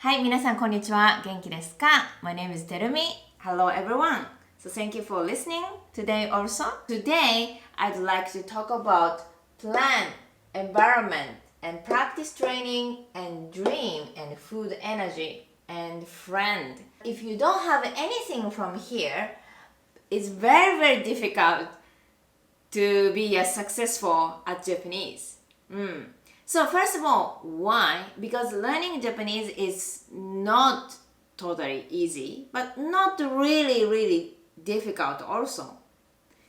はい、皆さんこんにちは。元気ですか？ My name is Terumi. Hello everyone. So thank you for listening today also. Today, I'd like to talk about plan, environment, and practice training, and dream, and food energy, and friend. If you don't have anything from here, it's very difficult to be successful at Japanese. So first of all, why? Because learning Japanese is not totally easy, but not really difficult also.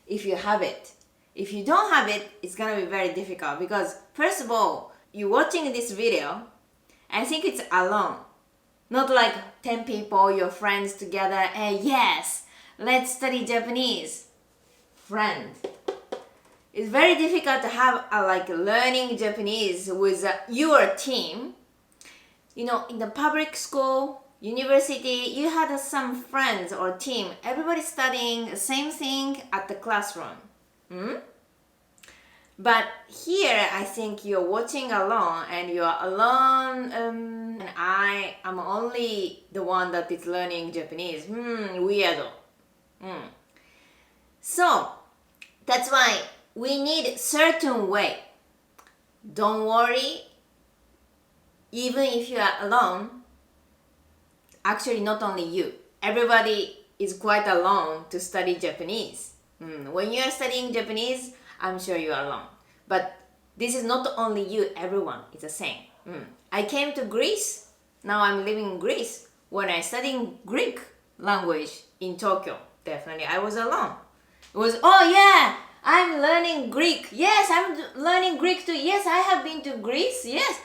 If you have it. If you don't have it, it's gonna be very difficult because first of all, you're watching this video, I think it's alone. Not like 10 people, your friends together, and yes, let's study Japanese. Friend. It's very difficult to have learning Japanese with your team. You know, in the public school, university, you had some friends or team, everybody studying the same thing at the classroom. But here, I think you're watching alone and you're alone, and I am only the one that is learning Japanese. Weirdo. So, that's why we need certain way. Don't worry, even if you are alone, actually not only you, everybody is quite alone to study Japanese. When you are studying Japanese, I'm sure you are alone. But this is not only you, everyone is the same. I came to Greece, now I'm living in Greece. When I studied Greek language in Tokyo, definitely I was alone. It was, oh yeah, I'm learning Greek. Yes, I'm learning Greek too. Yes, I have been to Greece. Yes.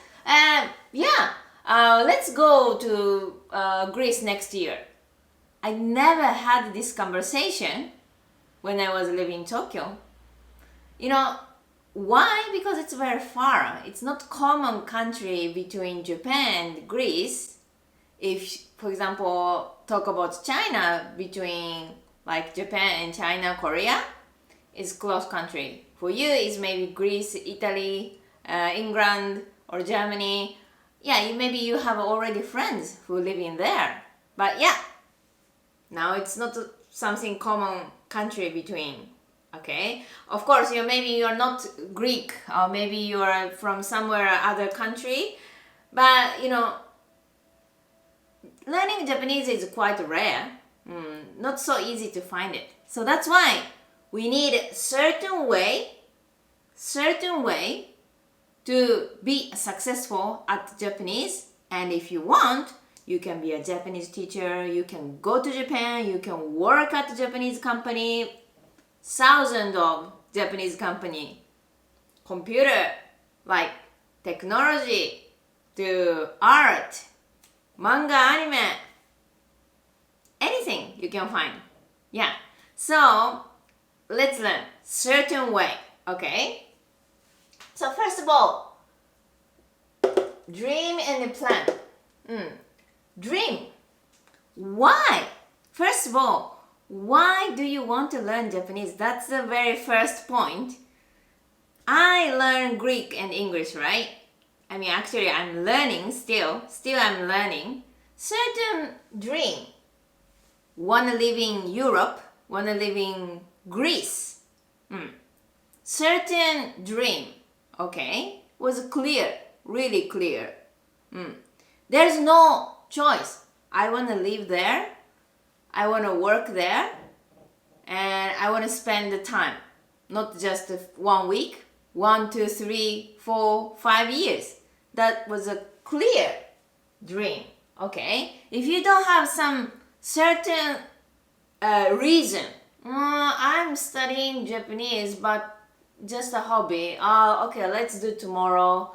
Let's go to Greece next year. I never had this conversation when I was living in Tokyo. You know, why? Because it's very far. It's not common country between Japan and Greece. If, for example, talk about China between like Japan and China, Korea, is close country. For you, it's maybe Greece, Italy, England, or Germany. Yeah, maybe you have already friends who live in there. But yeah, now it's not something common country between. Okay, of course, maybe you're not Greek, or maybe you're from somewhere other country. But learning Japanese is quite rare. Not so easy to find it. So that's why we need a certain way to be successful at Japanese. And if you want, you can be a Japanese teacher, you can go to Japan, you can work at a Japanese company, thousands of Japanese company, computer, like technology, to art, manga, anime, anything you can find. Yeah. So let's learn certain way, okay? So first of all, dream and plan. Dream. Why? First of all, why do you want to learn Japanese? That's the very first point. I learn Greek and English, right? I mean, actually, I'm learning still I'm learning. Certain dream. Wanna live in Europe, wanna live in Greece. Certain dream, okay, was clear, really clear. There's no choice. I wanna live there, I wanna work there, and I wanna spend the time. Not just 1 week, 1, 2, 3, 4, 5 years. That was a clear dream, okay? If you don't have some certain reason, I'm studying Japanese, but just a hobby. Okay, let's do tomorrow.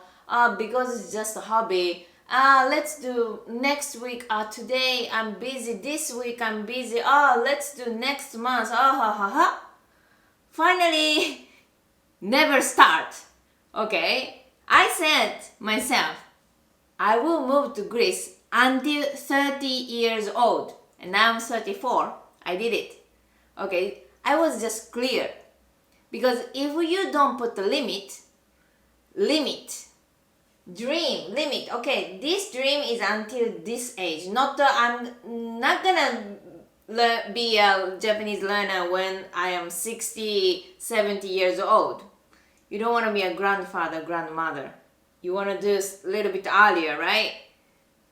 Because it's just a hobby. Let's do next week. Today I'm busy. This week I'm busy. Let's do next month. Finally, never start. Okay, I said myself, I will move to Greece until 30 years old. And now I'm 34. I did it. Okay, I was just clear. Because if you don't put the limit, Dream, limit. Okay, this dream is until this age. I'm not gonna be a Japanese learner when I am 60, 70 years old. You don't want to be a grandfather, grandmother. You want to do a little bit earlier, right?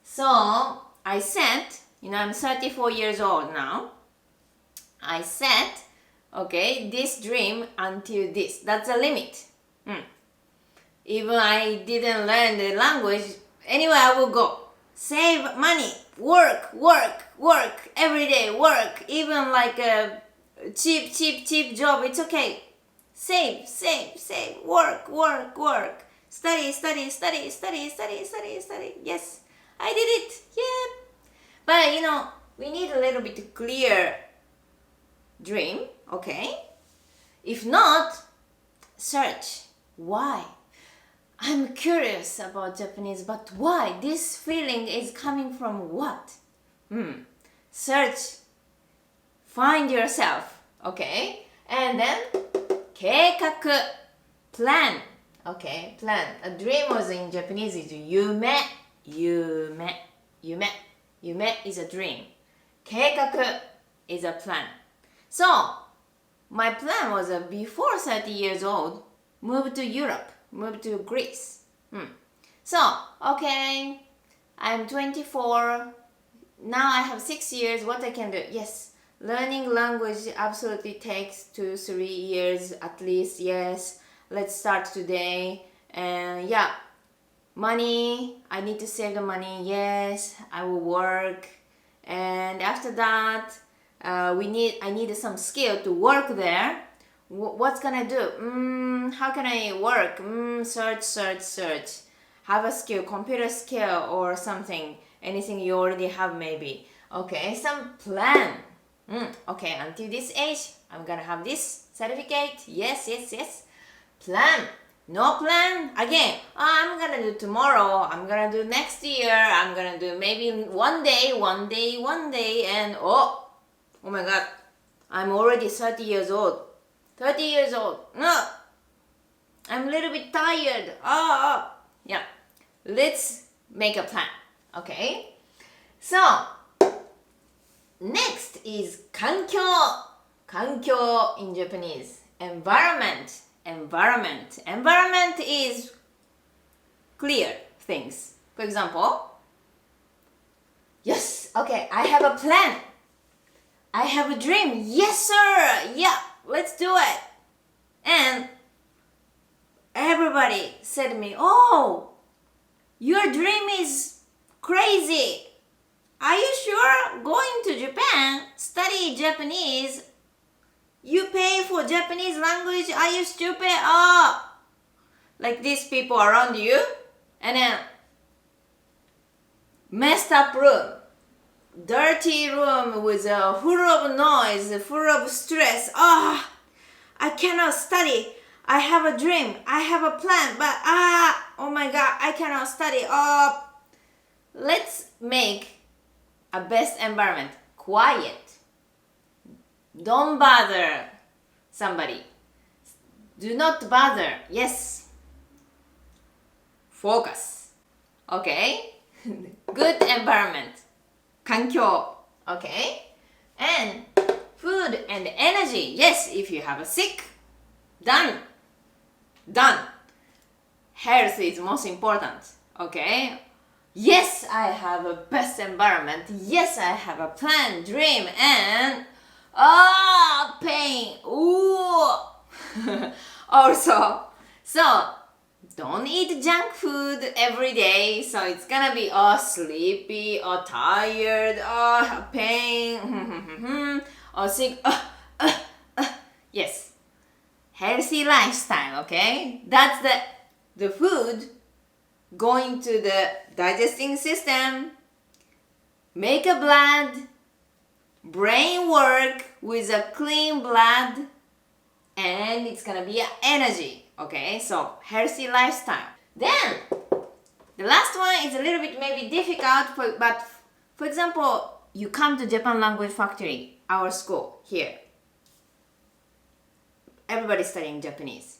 So I set, I'm 34 years old now. I set, okay, this dream until this. That's a limit. Even I didn't learn the language, anyway I will go. Save money, work, every day work, even like a cheap job, it's okay. Save, work. Study. Yes, I did it, yeah. But we need a little bit clear dream, okay? If not, search. Why? I'm curious about Japanese, but why? This feeling is coming from what? Search. Find yourself, okay? And then, keikaku, plan. Okay, plan. A dream was in Japanese is yume. Yume is a dream. Keikaku is a plan. So, my plan was before 30 years old, move to Europe. Move to Greece. So, okay, I'm 24. Now I have 6 years. What I can do? Yes, learning language absolutely takes 2-3 years at least. Yes, let's start today. And yeah, money. I need to save the money. Yes, I will work. And after that, I need some skill to work there. What's gonna do? How can I work? Search. Have a skill, computer skill or something. Anything you already have maybe. Okay, some plan. Okay, until this age, I'm gonna have this certificate. Yes. Plan. No plan? Again, I'm gonna do tomorrow. I'm gonna do next year. I'm gonna do maybe one day. And oh my God, I'm already 30 years old. 30 years old. No, I'm a little bit tired. Yeah. Let's make a plan. Okay. So next is kankyo. Kankyo in Japanese. Environment. Environment is clear things. For example, yes. Okay. I have a plan. I have a dream. Yes, sir. Yeah. Let's do it. And everybody said to me, oh, your dream is crazy. Are you sure? Going to Japan, study Japanese, you pay for Japanese language? Are you stupid? Oh, like these people around you. And then messed up room. Dirty room with full of noise, full of stress. I cannot study. I have a dream. I have a plan, but oh my God, I cannot study. Let's make a best environment. Quiet. Don't bother somebody. Do not bother. Yes. Focus. Okay? Good environment. Kankyo. Okay? And food and energy. Yes, if you have a sick, done. Health is most important. Okay? Yes, I have a best environment. Yes, I have a plan, dream, and pain. Ooh. Also, so don't eat junk food every day. So it's gonna be sleepy or tired or pain or sick. Yes, healthy lifestyle. Okay, that's the food going to the digesting system, make a blood, brain work with a clean blood, and it's gonna be energy. Okay, so healthy lifestyle. Then the last one is a little bit maybe difficult, but for example, you come to Japan Language Factory, our school here. Everybody's studying Japanese.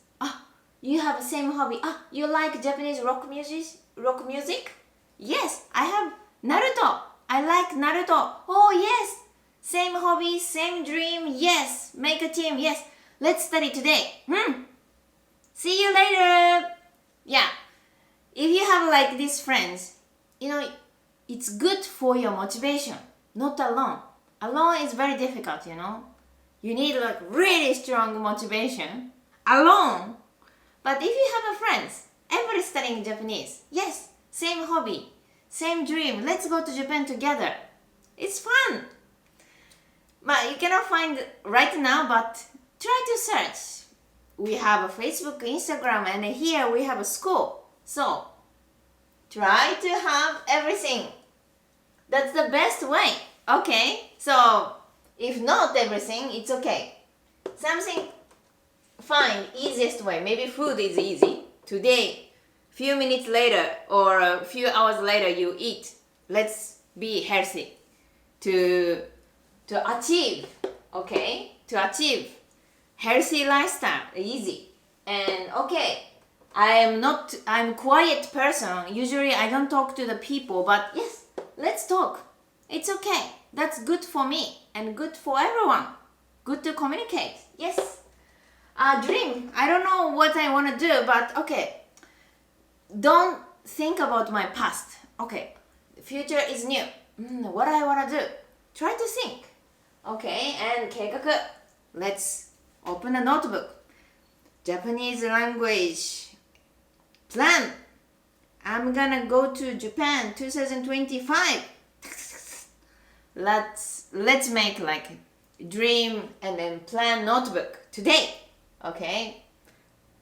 You have the same hobby. You like Japanese rock music? rock music? Yes, I have Naruto. I like Naruto. Oh yes, same hobby, same dream. Yes, make a team. Yes, let's study today. See you later. Yeah, if you have like these friends, it's good for your motivation, not alone. Alone is very difficult, You need like really strong motivation alone. But if you have a friends, everybody studying Japanese, yes, same hobby, same dream, let's go to Japan together. It's fun. But you cannot find right now, but try to search. We have a Facebook, Instagram, and here we have a school. So, try to have everything. That's the best way. Okay? So, if not everything, it's okay. Something, fine, easiest way. Maybe food is easy. Today, few minutes later or a few hours later you eat. Let's be healthy. To achieve, okay? To achieve healthy lifestyle, easy. And okay, I'm quiet person. Usually I don't talk to the people, but yes, let's talk. It's okay. That's good for me and good for everyone. Good to communicate. Yes. Dream. I don't know what I want to do, but okay. Don't think about my past. Okay. The future is new. What I want to do. Try to think. Okay, and keikaku. Let's open a notebook. Japanese language plan. I'm gonna go to Japan 2025. Let's make like dream and then plan notebook today. Okay?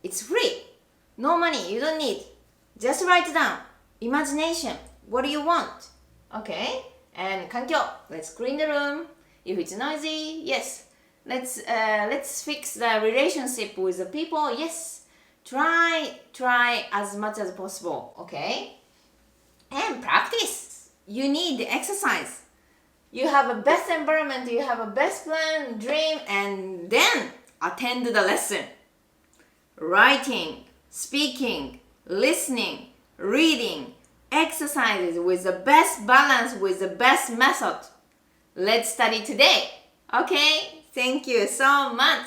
It's free. No money, you don't need. Just write down. Imagination. What do you want? Okay? And kankyo. Let's clean the room. If it's noisy, yes. Let's fix the relationship with the people. Yes. Try as much as possible. Okay? And practice. You need exercise. You have a best environment, you have a best plan, dream, and then attend the lesson. Writing, speaking, listening, reading, exercises with the best balance, with the best method. Let's study today. Okay? Thank you so much.